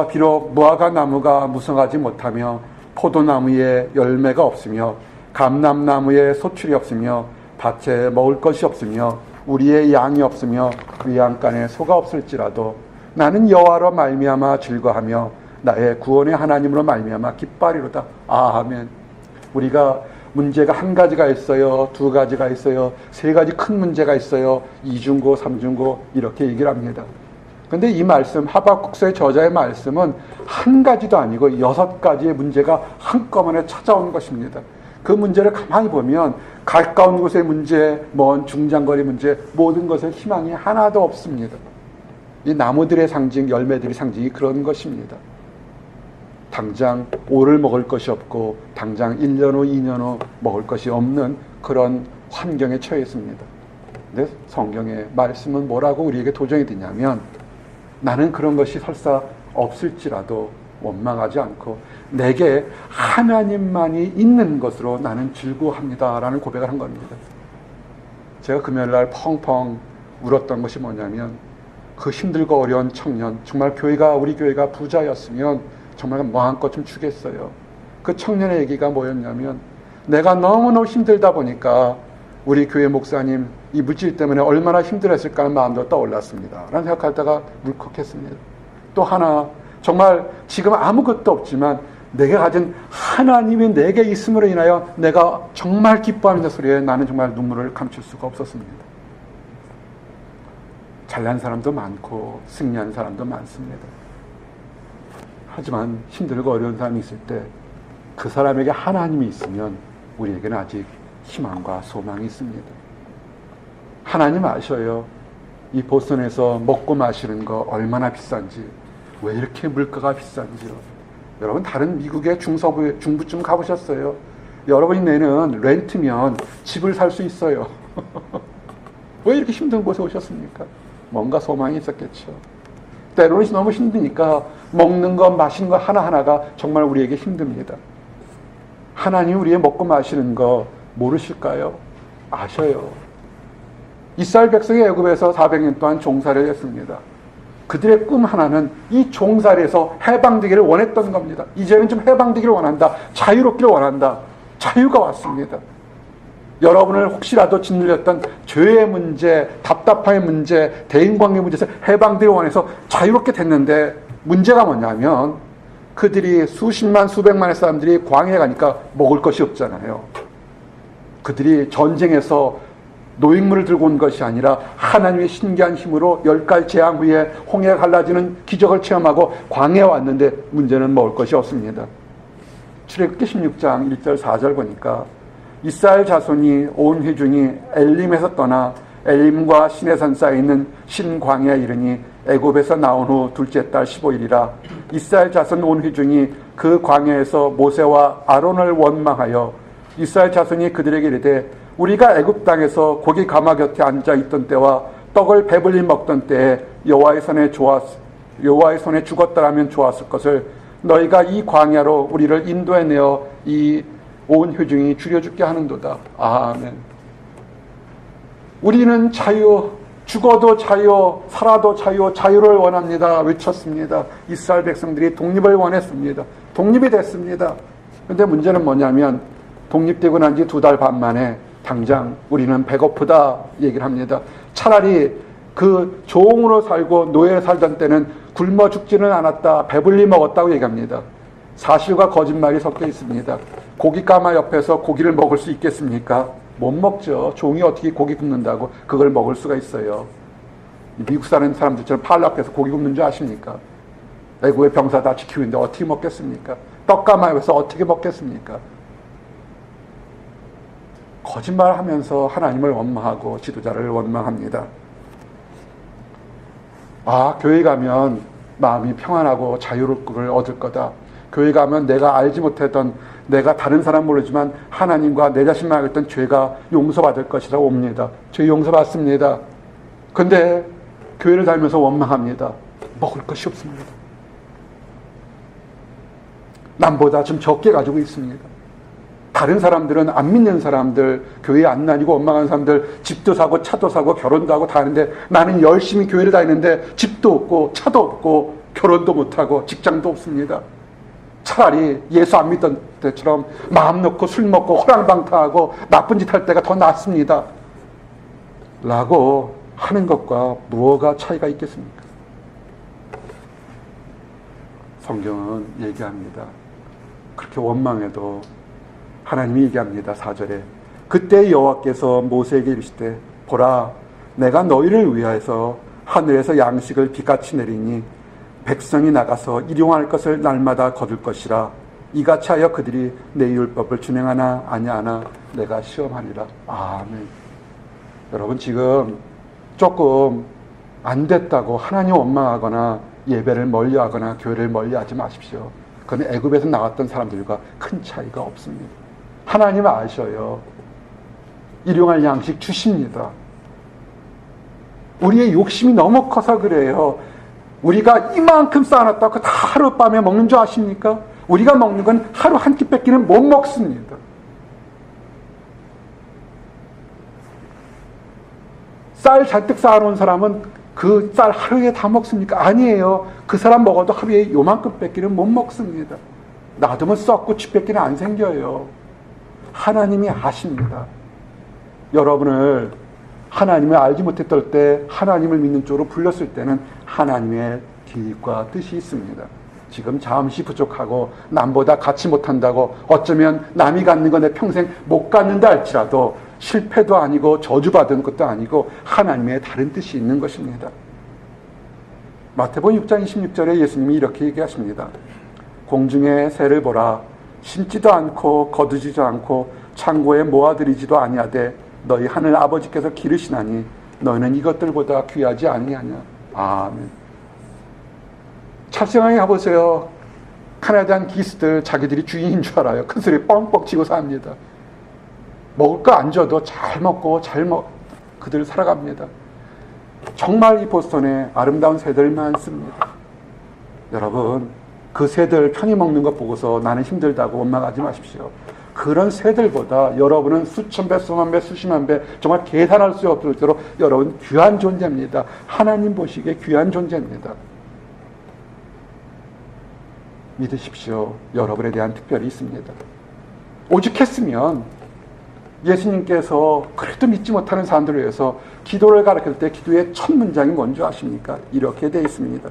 비록 무화과 나무가 무성하지 못하며 포도나무에 열매가 없으며 감람나무에 소출이 없으며 밭에 먹을 것이 없으며 우리의 양이 없으며 위안간에 소가 없을지라도 나는 여호와로 말미암아 즐거하며 나의 구원의 하나님으로 말미암아 기뻐하리로다. 아멘. 우리가 문제가 한 가지가 있어요, 두 가지가 있어요, 세 가지 큰 문제가 있어요, 이중고, 삼중고 이렇게 얘기를 합니다. 근데 이 말씀, 하박국서의 저자의 말씀은 한 가지도 아니고 6가지의 문제가 한꺼번에 찾아오는 것입니다. 그 문제를 가만히 보면 가까운 곳의 문제, 먼 중장거리 문제, 모든 것에 희망이 하나도 없습니다. 이 나무들의 상징, 열매들의 상징이 그런 것입니다. 당장 오를 먹을 것이 없고 당장 1년 후, 2년 후 먹을 것이 없는 그런 환경에 처해 있습니다. 근데 성경의 말씀은 뭐라고 우리에게 도전이 되냐면 나는 그런 것이 설사 없을지라도 원망하지 않고 내게 하나님만이 있는 것으로 나는 즐거워합니다 라는 고백을 한 겁니다. 제가 금요일날 펑펑 울었던 것이 뭐냐면 그 힘들고 어려운 청년, 정말 우리 교회가 부자였으면 정말 마음껏 좀 주겠어요. 그 청년의 얘기가 뭐였냐면 내가 너무너무 힘들다 보니까 우리 교회 목사님 이 물질 때문에 얼마나 힘들었을까 하는 마음도 떠올랐습니다 라는 생각하다가 울컥했습니다. 또 하나, 정말 지금 아무것도 없지만 내가 가진 하나님이 내게 있음으로 인하여 내가 정말 기뻐하는 소리에 나는 정말 눈물을 감출 수가 없었습니다. 잘난 사람도 많고 승리한 사람도 많습니다. 하지만 힘들고 어려운 사람이 있을 때 그 사람에게 하나님이 있으면 우리에게는 아직 희망과 소망이 있습니다. 하나님 아셔요. 이 보스턴에서 먹고 마시는 거 얼마나 비싼지, 왜 이렇게 물가가 비싼지요. 여러분 다른 미국의 중서부, 중부쯤 가보셨어요? 여러분이 내는 렌트면 집을 살 수 있어요. 왜 이렇게 힘든 곳에 오셨습니까? 뭔가 소망이 있었겠죠. 때로는 너무 힘드니까 먹는 것, 마시는 것 하나하나가 정말 우리에게 힘듭니다. 하나님 우리의 먹고 마시는 거 모르실까요? 아셔요. 이스라엘 백성이 애굽에서 400년 동안 종살이를 했습니다. 그들의 꿈 하나는 이 종살이에서 해방되기를 원했던 겁니다. 이제는 좀 해방되기를 원한다. 자유롭기를 원한다. 자유가 왔습니다. 여러분을 혹시라도 짓눌렸던 죄의 문제, 답답함의 문제, 대인관계 문제에서 해방되기를 원해서 자유롭게 됐는데 문제가 뭐냐면 그들이 수십만 수백만의 사람들이 광야에 가니까 먹을 것이 없잖아요. 그들이 전쟁에서 노획물을 들고 온 것이 아니라 하나님의 신기한 힘으로 10가지 재앙 후에 홍해가 갈라지는 기적을 체험하고 광야에 왔는데 문제는 먹을 것이 없습니다. 출애굽기 16장 1절 4절 보니까 이스라엘 자손이 온 회중이 엘림에서 떠나 엘림과 시내산 사이에 있는 신광야에 이르니 애굽에서 나온 후 둘째 달 15일이라 이스라엘 자손 온 회중이 그 광야에서 모세와 아론을 원망하여 이스라엘 자손이 그들에게 이르되 우리가 애굽 땅에서 고기 가마 곁에 앉아 있던 때와 떡을 배불리 먹던 때에 여호와의 손에 죽었더라면 좋았을 것을 너희가 이 광야로 우리를 인도해내어 이 온 회중이 죽여 죽게 하는도다. 아멘. 우리는 자유, 죽어도 자유, 살아도 자유, 자유를 원합니다. 외쳤습니다. 이스라엘 백성들이 독립을 원했습니다. 독립이 됐습니다. 그런데 문제는 뭐냐면 독립되고 난 지 2달 반 만에 당장 우리는 배고프다 얘기를 합니다. 차라리 그 종으로 살고 노예로 살던 때는 굶어 죽지는 않았다. 배불리 먹었다고 얘기합니다. 사실과 거짓말이 섞여 있습니다. 고기 가마 옆에서 고기를 먹을 수 있겠습니까? 못 먹죠. 종이 어떻게 고기 굽는다고 그걸 먹을 수가 있어요. 미국 사는 사람들처럼 팔 앞에서 고기 굽는 줄 아십니까? 애국의 병사 다 지키고 있는데 어떻게 먹겠습니까? 떡가마 옆에서 어떻게 먹겠습니까? 거짓말을 하면서 하나님을 원망하고 지도자를 원망합니다. 교회 가면 마음이 평안하고 자유롭기를 얻을 거다. 교회 가면 내가 알지 못했던, 내가 다른 사람 모르지만 하나님과 내 자신만 알던 죄가 용서받을 것이라 옵니다. 죄 용서받습니다. 근데 교회를 다니면서 원망합니다. 먹을 것이 없습니다. 남보다 좀 적게 가지고 있습니다. 다른 사람들은, 안 믿는 사람들, 교회 안 다니고 원망하는 사람들, 집도 사고 차도 사고 결혼도 하고 다 하는데, 나는 열심히 교회를 다니는데 집도 없고 차도 없고 결혼도 못하고 직장도 없습니다. 차라리 예수 안 믿던 때처럼 마음 놓고 술 먹고 호랑방탕하고 나쁜 짓 할 때가 더 낫습니다. 라고 하는 것과 뭐가 차이가 있겠습니까? 성경은 얘기합니다. 그렇게 원망해도 하나님이 얘기합니다. 4절에 그때 여호와께서 모세에게 이르시되 보라, 내가 너희를 위하여서 하늘에서 양식을 비같이 내리니 백성이 나가서 일용할 것을 날마다 거둘 것이라. 이같이 하여 그들이 내 율법을 준행하나 아니하나 내가 시험하리라. 아멘. 여러분, 지금 조금 안 됐다고 하나님 원망하거나 예배를 멀리하거나 교회를 멀리하지 마십시오. 그건 애굽에서 나왔던 사람들과 큰 차이가 없습니다. 하나님 아셔요. 일용할 양식 주십니다. 우리의 욕심이 너무 커서 그래요. 우리가 이만큼 쌓아놨다고 다 하룻밤에 먹는 줄 아십니까? 우리가 먹는 건 하루 한 끼 뺏기는 못 먹습니다. 쌀 잔뜩 쌓아놓은 사람은 그 쌀 하루에 다 먹습니까? 아니에요. 그 사람 먹어도 하루에 요만큼 뺏기는 못 먹습니다. 놔두면 썩고 쥐뺏기는 안 생겨요. 하나님이 아십니다. 여러분을 하나님을 알지 못했을 때 하나님을 믿는 쪽으로 불렸을 때는 하나님의 계획과 뜻이 있습니다. 지금 잠시 부족하고 남보다 갖지 못한다고 어쩌면 남이 갖는 거 내 평생 못 갖는다 할지라도 실패도 아니고 저주받은 것도 아니고 하나님의 다른 뜻이 있는 것입니다. 마태복음 6장 26절에 예수님이 이렇게 얘기하십니다. 공중의 새를 보라. 심지도 않고 거두지도 않고 창고에 모아들이지도 아니하되 너희 하늘 아버지께서 기르시나니 너희는 이것들보다 귀하지 아니하냐. 아멘. 찰생하게 가보세요. 카나다한 기스들 자기들이 주인인 줄 알아요. 큰 소리 뻥뻥 치고 삽니다. 먹을 거 안 줘도 잘 먹고 그들 살아갑니다. 정말 이 보스턴에 아름다운 새들 많습니다. 여러분, 그 새들 편히 먹는 것 보고서 나는 힘들다고 원망하지 마십시오. 그런 새들보다 여러분은 수천 배, 수만 배, 수십만 배 정말 계산할 수 없을 정도로 여러분 귀한 존재입니다. 하나님 보시기에 귀한 존재입니다. 믿으십시오. 여러분에 대한 특별히 있습니다. 오죽했으면 예수님께서 그래도 믿지 못하는 사람들을 위해서 기도를 가르칠 때 기도의 첫 문장이 뭔지 아십니까? 이렇게 되어 있습니다.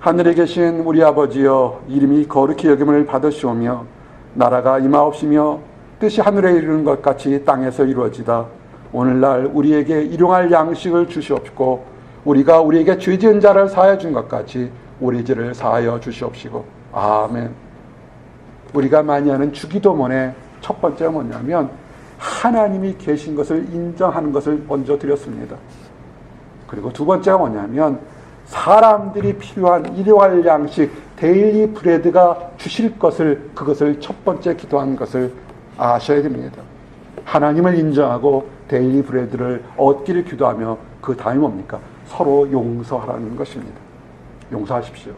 하늘에 계신 우리 아버지여, 이름이 거룩히 여김을 받으시오며 나라가 임하옵시며 뜻이 하늘에 이루는 것 같이 땅에서 이루어지다. 오늘날 우리에게 일용할 양식을 주시옵시고 우리가 우리에게 죄 지은 자를 사하여 준 것 같이 우리 죄를 사하여 주시옵시고. 아멘. 우리가 많이 하는 주기도문의 첫 번째가 뭐냐면 하나님이 계신 것을 인정하는 것을 먼저 드렸습니다. 그리고 두 번째가 뭐냐면 사람들이 필요한 일용할 양식, 데일리 브레드가 주실 것을, 그것을 첫 번째 기도한 것을 아셔야 됩니다. 하나님을 인정하고 데일리 브레드를 얻기를 기도하며 그 다음이 뭡니까? 서로 용서하라는 것입니다. 용서하십시오.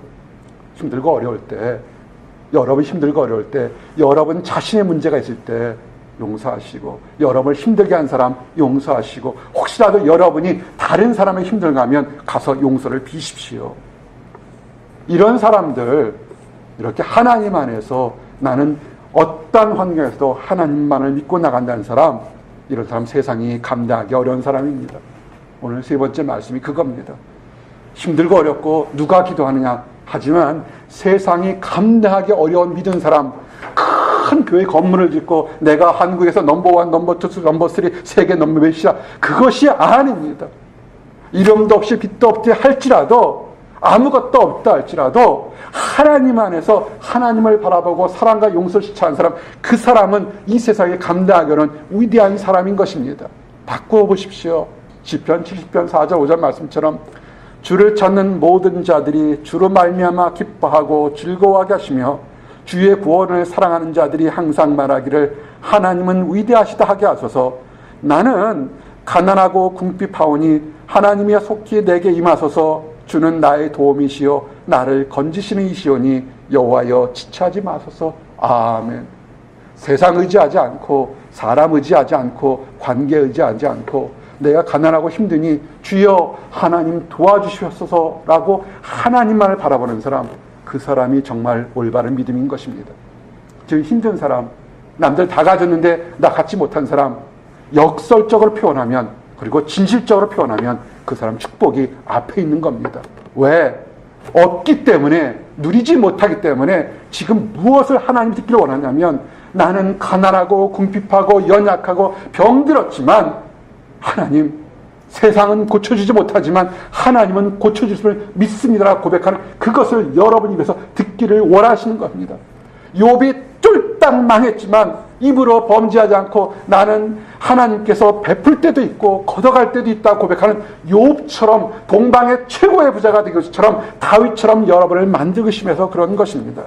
힘들고 어려울 때, 여러분 힘들고 어려울 때, 여러분 자신의 문제가 있을 때 용서하시고, 여러분을 힘들게 한 사람 용서하시고, 혹시라도 여러분이 다른 사람의 힘들게 하면 가서 용서를 비십시오. 이런 사람들, 이렇게 하나님 안에서 나는 어떤 환경에서도 하나님만을 믿고 나간다는 사람, 이런 사람 세상이 감당하기 어려운 사람입니다. 오늘 세 번째 말씀이 그겁니다. 힘들고 어렵고 누가 기도하느냐 하지만 세상이 감당하기 어려운 믿은 사람, 큰 교회 건물을 짓고 내가 한국에서 넘버1, 넘버2, 넘버3, 세계 넘버 몇이야, 그것이 아닙니다. 이름도 없이 빛도 없지 할지라도, 아무것도 없다 할지라도 하나님 안에서 하나님을 바라보고 사랑과 용서를 실천한 사람, 그 사람은 이 세상에 감당하기 어려운 위대한 사람인 것입니다. 바꾸어 보십시오. 시편 70편 4절 5절 말씀처럼 주를 찾는 모든 자들이 주로 말미암아 기뻐하고 즐거워하게 하시며 주의 구원을 사랑하는 자들이 항상 말하기를 하나님은 위대하시다 하게 하소서. 나는 가난하고 궁핍하오니 하나님이 속히 내게 임하소서. 주는 나의 도움이시요 나를 건지시는 이시오니 여호와여 지체하지 마소서. 아멘. 세상 의지하지 않고 사람 의지하지 않고 관계 의지하지 않고 내가 가난하고 힘드니 주여 하나님 도와주시옵소서라고 하나님만을 바라보는 사람, 그 사람이 정말 올바른 믿음인 것입니다. 지금 힘든 사람, 남들 다 가졌는데 나 갖지 못한 사람, 역설적으로 표현하면, 그리고 진실적으로 표현하면 그 사람 축복이 앞에 있는 겁니다. 왜? 없기 때문에, 누리지 못하기 때문에 지금 무엇을 하나님이 듣기를 원하냐면, 나는 가난하고 궁핍하고 연약하고 병들었지만 하나님, 세상은 고쳐주지 못하지만 하나님은 고쳐주심을 믿습니다라고 고백하는 그것을 여러분이 입에서 듣기를 원하시는 겁니다. 욥이 쫄딱 망했지만 입으로 범죄하지 않고 나는 하나님께서 베풀 때도 있고 걷어갈 때도 있다고 고백하는 욥처럼 동방의 최고의 부자가 되기 것처럼 다윗처럼 여러분을 만들고 싶어서 그런 것입니다.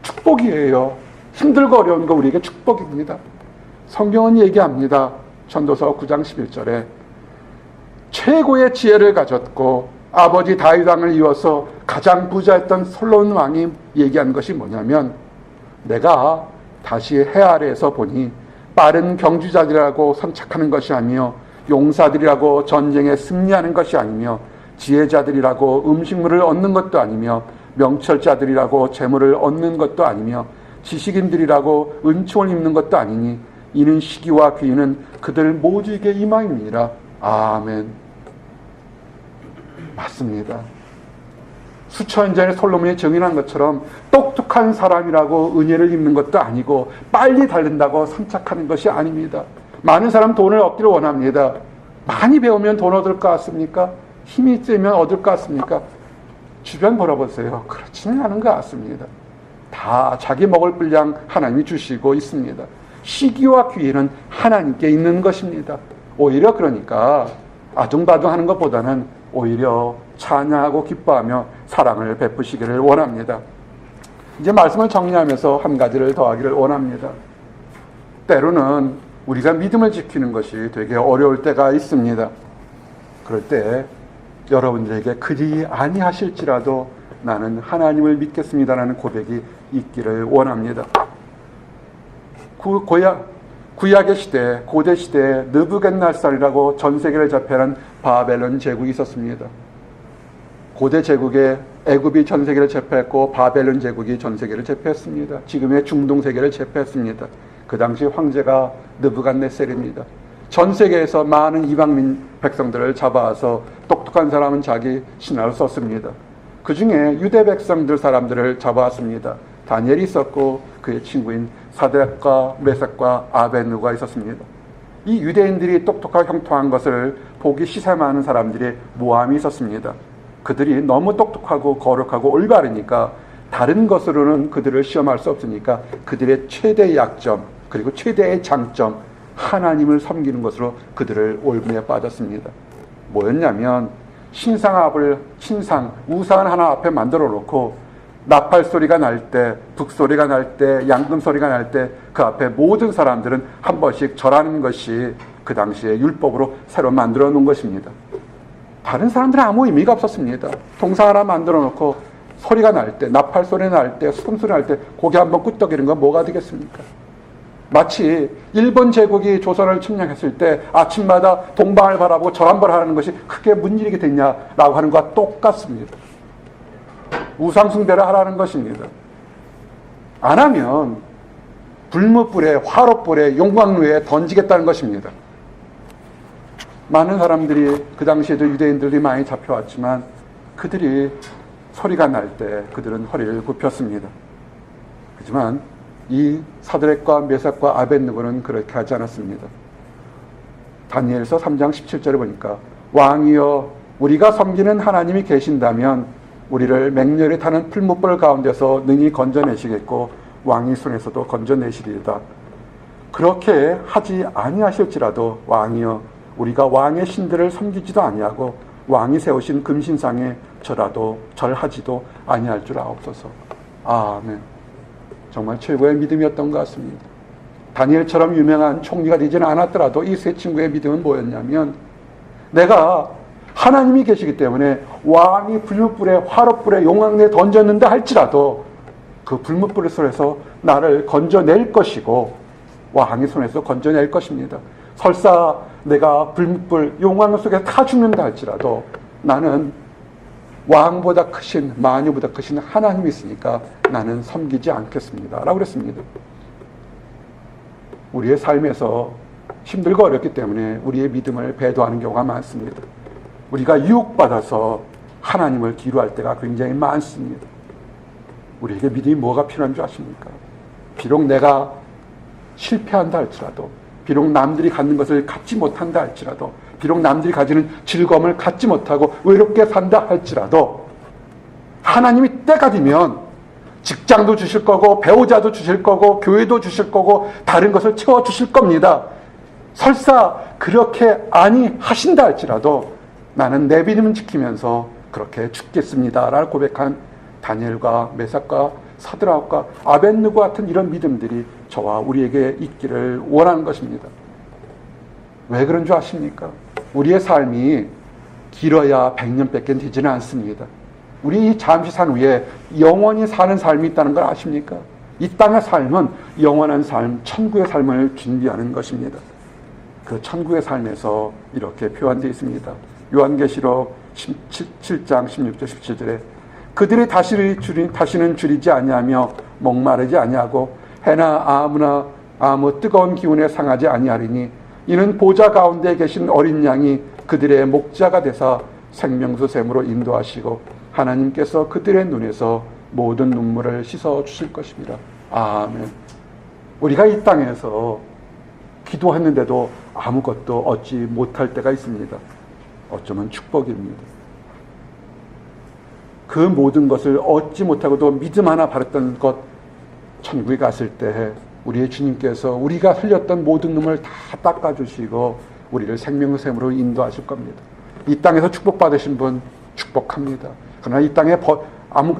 축복이에요. 힘들고 어려운 거 우리에게 축복입니다. 성경은 얘기합니다. 전도서 9장 11절에 최고의 지혜를 가졌고 아버지 다윗 왕을 이어서 가장 부자였던 솔로몬 왕이 얘기한 것이 뭐냐면, 내가 다시 해 아래에서 보니 빠른 경주자들이라고 선착하는 것이 아니며 용사들이라고 전쟁에 승리하는 것이 아니며 지혜자들이라고 음식물을 얻는 것도 아니며 명철자들이라고 재물을 얻는 것도 아니며 지식인들이라고 은총을 입는 것도 아니니 이는 시기와 귀는 그들 모두에게 임함이니라. 아멘. 맞습니다. 수천 년 전에 솔로몬이 증인한 것처럼 똑똑한 사람이라고 은혜를 입는 것도 아니고 빨리 달린다고 선착하는 것이 아닙니다. 많은 사람 돈을 얻기를 원합니다. 많이 배우면 돈 얻을 것 같습니까? 힘이 세면 얻을 것 같습니까? 주변 보러보세요. 그렇지는 않은 것 같습니다. 다 자기 먹을 분량 하나님이 주시고 있습니다. 시기와 기회는 하나님께 있는 것입니다. 오히려 그러니까 아둥바둥하는 것보다는 오히려 찬양하고 기뻐하며 사랑을 베푸시기를 원합니다. 이제 말씀을 정리하면서 한 가지를 더하기를 원합니다. 때로는 우리가 믿음을 지키는 것이 되게 어려울 때가 있습니다. 그럴 때 여러분들에게 그리 아니하실지라도 나는 하나님을 믿겠습니다라는 고백이 있기를 원합니다. 구약의 시대, 고대 시대에 느부갓네살이라고 전 세계를 제패한 바벨론 제국이 있었습니다. 고대 제국에 애굽이 전 세계를 제패했고 바벨론 제국이 전 세계를 제패했습니다. 지금의 중동 세계를 제패했습니다. 그 당시 황제가 느부갓네살입니다. 전 세계에서 많은 이방민 백성들을 잡아와서 똑똑한 사람은 자기 신하로 썼습니다. 그 중에 유대 백성들 사람들을 잡아왔습니다. 다니엘이 있었고 그의 친구인 사드락과 메삭과 아벤누고가 있었습니다. 이 유대인들이 똑똑하고 형통한 것을 보기 시샘하는 사람들이 모함이 있었습니다. 그들이 너무 똑똑하고 거룩하고 올바르니까 다른 것으로는 그들을 시험할 수 없으니까 그들의 최대의 약점 그리고 최대의 장점, 하나님을 섬기는 것으로 그들을 올무에 빠졌습니다. 뭐였냐면 신상, 우상을 하나 앞에 만들어 놓고 나팔 소리가 날 때, 북 소리가 날 때, 양금 소리가 날 때 그 앞에 모든 사람들은 한 번씩 절하는 것이 그 당시에 율법으로 새로 만들어 놓은 것입니다. 다른 사람들은 아무 의미가 없었습니다. 동상 하나 만들어 놓고 소리가 날 때, 나팔 소리 날 때, 수금 소리 날 때 고개 한번 끄덕이는 건 뭐가 되겠습니까? 마치 일본 제국이 조선을 침략했을 때 아침마다 동방을 바라보고 절 한번 하는 것이 크게 무슨 일이 됐냐라고 하는 것과 똑같습니다. 우상숭배를 하라는 것입니다. 안 하면 불무불에, 화롯불에, 용광로에 던지겠다는 것입니다. 많은 사람들이 그 당시에도 유대인들이 많이 잡혀왔지만 그들이 소리가 날 때 그들은 허리를 굽혔습니다. 하지만 이 사드락과 메삭과 아벳느고는 그렇게 하지 않았습니다. 다니엘서 3장 17절에 보니까 왕이여 우리가 섬기는 하나님이 계신다면 우리를 맹렬히 타는 풀무불 가운데서 능히 건져내시겠고 왕의 손에서도 건져내시리이다. 그렇게 하지 아니하실지라도 왕이여 우리가 왕의 신들을 섬기지도 아니하고 왕이 세우신 금신상에 절하지도 아니할 줄 아옵소서. 아멘. 정말 최고의 믿음이었던 것 같습니다. 다니엘처럼 유명한 총리가 되지는 않았더라도 이 세 친구의 믿음은 뭐였냐면, 내가 하나님이 계시기 때문에 왕이 불못불에 화롯불에 용왕내에 던졌는다 할지라도 그 불못불의 손에서 나를 건져낼 것이고 왕의 손에서 건져낼 것입니다. 설사 내가 불못불 용왕 속에 타 죽는다 할지라도 나는 왕보다 크신, 만유보다 크신 하나님이 있으니까 나는 섬기지 않겠습니다 라고 그랬습니다. 우리의 삶에서 힘들고 어렵기 때문에 우리의 믿음을 배도하는 경우가 많습니다. 우리가 유혹받아서 하나님을 뒤로할 때가 굉장히 많습니다. 우리에게 믿음이 뭐가 필요한 줄 아십니까? 비록 내가 실패한다 할지라도, 비록 남들이 갖는 것을 갖지 못한다 할지라도, 비록 남들이 가지는 즐거움을 갖지 못하고 외롭게 산다 할지라도 하나님이 때가 되면 직장도 주실 거고 배우자도 주실 거고 교회도 주실 거고 다른 것을 채워주실 겁니다. 설사 그렇게 아니하신다 할지라도 나는 내 믿음을 지키면서 그렇게 죽겠습니다 라고 고백한 다니엘과 메삭과 사드락과 아벳느고 같은 이런 믿음들이 저와 우리에게 있기를 원하는 것입니다. 왜 그런 줄 아십니까? 우리의 삶이 길어야 100년밖에 되지는 않습니다. 우리 잠시 산 후에 영원히 사는 삶이 있다는 걸 아십니까? 이 땅의 삶은 영원한 삶, 천국의 삶을 준비하는 것입니다. 그 천국의 삶에서 이렇게 표현되어 있습니다. 요한계시록 17장 16절 17절에 그들이 다시는 줄이지 아니하며 목마르지 아니하고 해나 아무 뜨거운 기운에 상하지 아니하리니 이는 보좌 가운데 계신 어린 양이 그들의 목자가 되사 생명수 샘으로 인도하시고 하나님께서 그들의 눈에서 모든 눈물을 씻어 주실 것입니다. 아멘. 우리가 이 땅에서 기도했는데도 아무것도 얻지 못할 때가 있습니다. 어쩌면 축복입니다. 그 모든 것을 얻지 못하고도 믿음 하나 바랬던 것, 천국에 갔을 때 우리의 주님께서 우리가 흘렸던 모든 눈물을 다 닦아주시고 우리를 생명샘으로 인도하실 겁니다. 이 땅에서 축복받으신 분 축복합니다. 그러나 이 땅에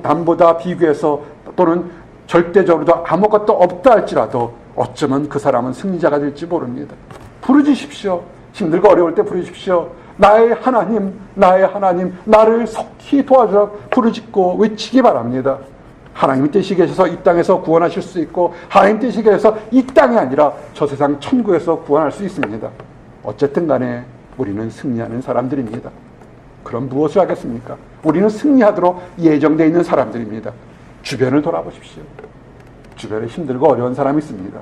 남보다 비교해서 또는 절대적으로도 아무것도 없다 할지라도 어쩌면 그 사람은 승리자가 될지 모릅니다. 부르짖으십시오. 힘들고 어려울 때 부르짖으십시오. 나의 하나님, 나를 속히 도와주라 부르짖고 외치기 바랍니다. 하나님 뜻이 계셔서 이 땅에서 구원하실 수 있고 하나님 뜻이 계셔서 이 땅이 아니라 저 세상 천국에서 구원할 수 있습니다. 어쨌든 간에 우리는 승리하는 사람들입니다. 그럼 무엇을 하겠습니까? 우리는 승리하도록 예정되어 있는 사람들입니다. 주변을 돌아보십시오. 주변에 힘들고 어려운 사람이 있습니다.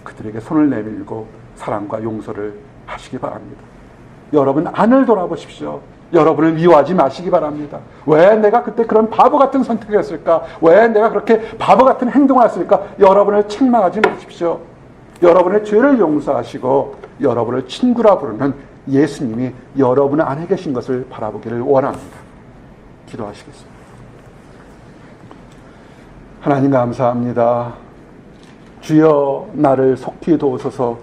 그들에게 손을 내밀고 사랑과 용서를 하시기 바랍니다. 여러분 안을 돌아보십시오. 여러분을 미워하지 마시기 바랍니다. 왜 내가 그때 그런 바보 같은 선택을 했을까? 왜 내가 그렇게 바보 같은 행동을 했을까? 여러분을 책망하지 마십시오. 여러분의 죄를 용서하시고 여러분을 친구라 부르는 예수님이 여러분 안에 계신 것을 바라보기를 원합니다. 기도하시겠습니다. 하나님 감사합니다. 주여 나를 속히 도우소서.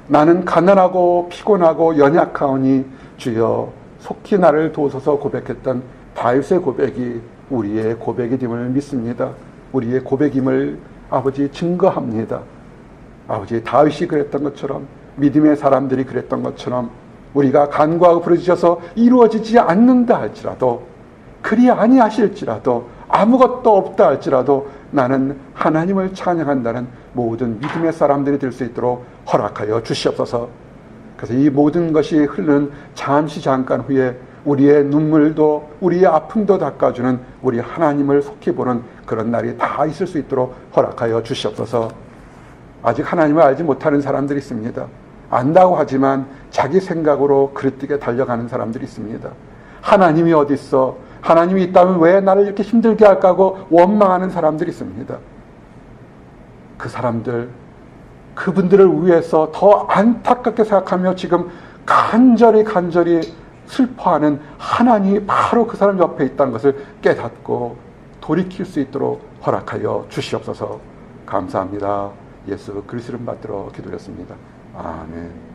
나는 가난하고 피곤하고 연약하오니 주여 속히 나를 도우소서 고백했던 다윗의 고백이 우리의 고백이 됨을 믿습니다. 우리의 고백임을 아버지 증거합니다. 아버지 다윗이 그랬던 것처럼 믿음의 사람들이 그랬던 것처럼 우리가 간구하고 부르짖어서 이루어지지 않는다 할지라도 그리 아니하실지라도 아무것도 없다 할지라도 나는 하나님을 찬양한다는 모든 믿음의 사람들이 될 수 있도록 허락하여 주시옵소서. 그래서 이 모든 것이 흐르는 잠깐 후에 우리의 눈물도 우리의 아픔도 닦아주는 우리 하나님을 속히 보는 그런 날이 다 있을 수 있도록 허락하여 주시옵소서. 아직 하나님을 알지 못하는 사람들이 있습니다. 안다고 하지만 자기 생각으로 그릇되게 달려가는 사람들이 있습니다. 하나님이 어디 있어? 하나님이 있다면 왜 나를 이렇게 힘들게 할까 하고 원망하는 사람들이 있습니다. 그 사람들, 그분들을 위해서 더 안타깝게 생각하며 지금 간절히 슬퍼하는 하나님이 바로 그 사람 옆에 있다는 것을 깨닫고 돌이킬 수 있도록 허락하여 주시옵소서. 감사합니다. 예수 그리스도를 받들어 기도했습니다. 아멘.